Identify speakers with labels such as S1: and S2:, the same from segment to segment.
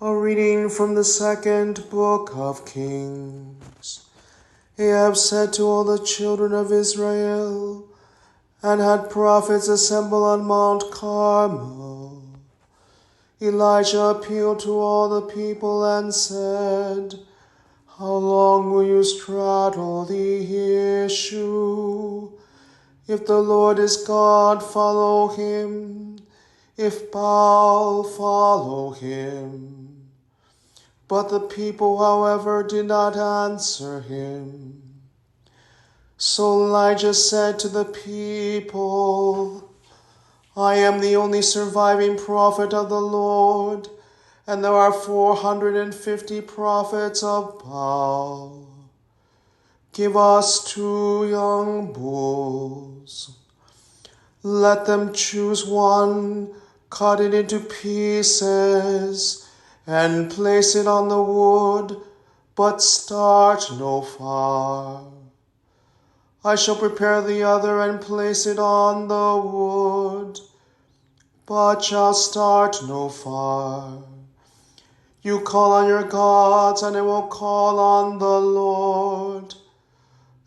S1: A reading from the second book of Kings. Ahab said to all the children of Israel, and had prophets assemble on Mount Carmel. Elijah appealed to all the people and said, "How long will you straddle the issue? If the Lord is God, follow him. If Baal, follow him." But the people, however, did not answer him. So Elijah said to the people, "I am the only surviving prophet of the Lord, and there are 450 prophets of Baal. Give us 2 young bulls. Let them choose one, cut it into pieces, and place it on the wood, but start no fire. I shall prepare the other and place it on the wood, but shall start no fire. You call on your gods, and I will call on the Lord.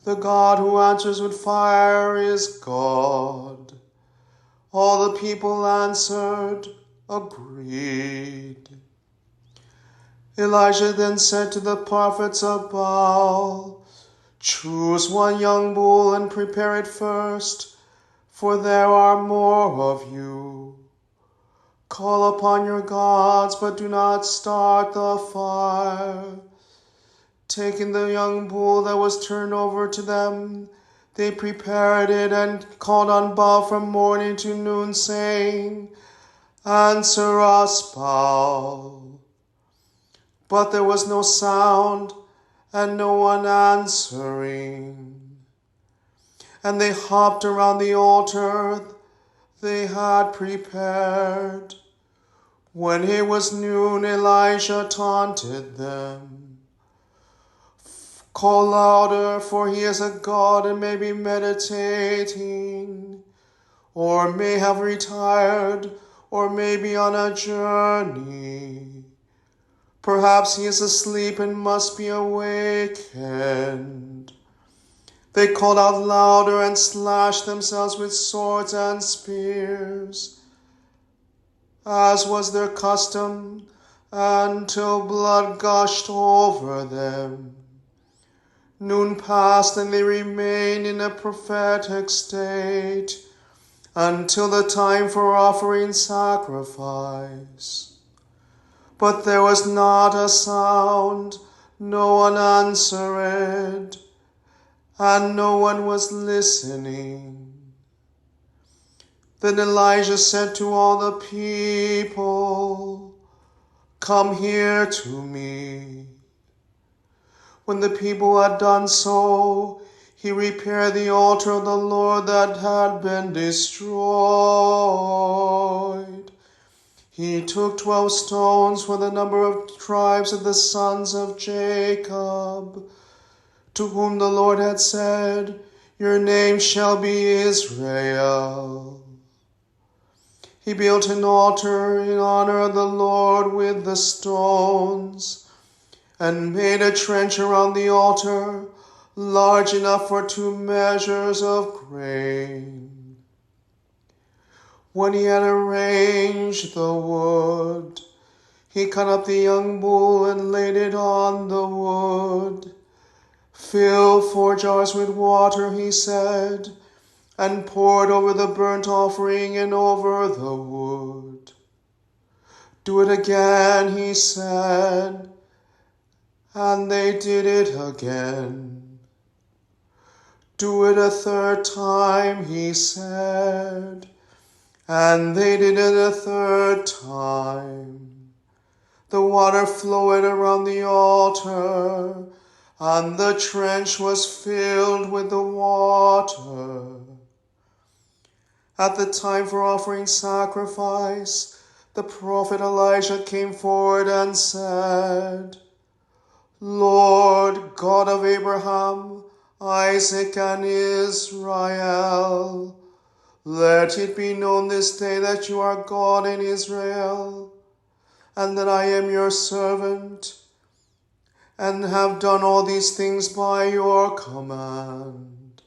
S1: The God who answers with fire is God." All the people answered, "Agreed." Elijah then said to the prophets of Baal, "Choose 1 young bull and prepare it first, for there are more of you. Call upon your gods, but do not start the fire." Taking the young bull that was turned over to them, they prepared it and called on Baal from morning to noon, saying, "Answer us, Baal." But there was no sound, and no one answering. And they hopped around the altar they had prepared. When it was noon, Elijah taunted them. "Call louder, for he is a god and may be meditating, or may have retired, or may be on a journey. Perhaps he is asleep and must be awakened." They called out louder and slashed themselves with swords and spears, as was their custom, until blood gushed over them. Noon passed, and they remained in a prophetic state until the time for offering sacrifice. But there was not a sound, no one answered, and no one was listening. Then Elijah said to all the people, "Come here to me." When the people had done so, he repaired the altar of the Lord that had been destroyed. He took 12 stones for the number of tribes of the sons of Jacob, to whom the Lord had said, "Your name shall be Israel." He built an altar in honor of the Lord with the stones, and made a trench around the altar, large enough for 2 measures of grain. When he had arranged the wood, he cut up the young bull and laid it on the wood. "Fill 4 jars with water," he said, "and pour it over the burnt offering and over the wood." "Do it again," he said, and they did it again. "Do it a 3rd time," he said, and they did it a 3rd time. The water flowed around the altar, and the trench was filled with the water. At the time for offering sacrifice, the prophet Elijah came forward and said, "Lord, God of Abraham, Isaac, and Israel, let it be known this day that you are God in Israel, and that I am your servant, and have done all these things by your command.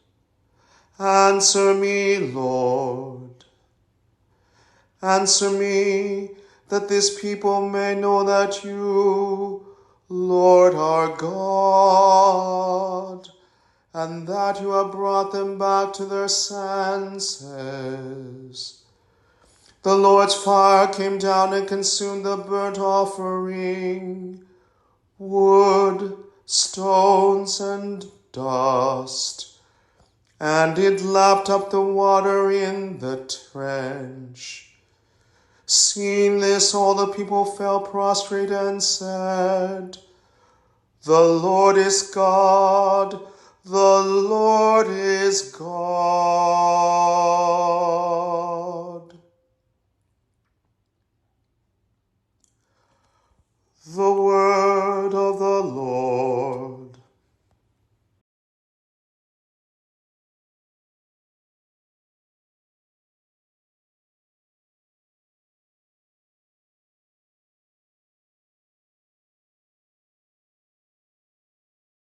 S1: Answer me, Lord. Answer me, that this people may know that you, Lord, are God, and that you have brought them back to their senses. The Lord's fire came down and consumed the burnt offering, wood, stones, and dust, and it lapped up the water in the trench. Seeing this, all the people fell prostrate and said, "The Lord is God, the Lord is God."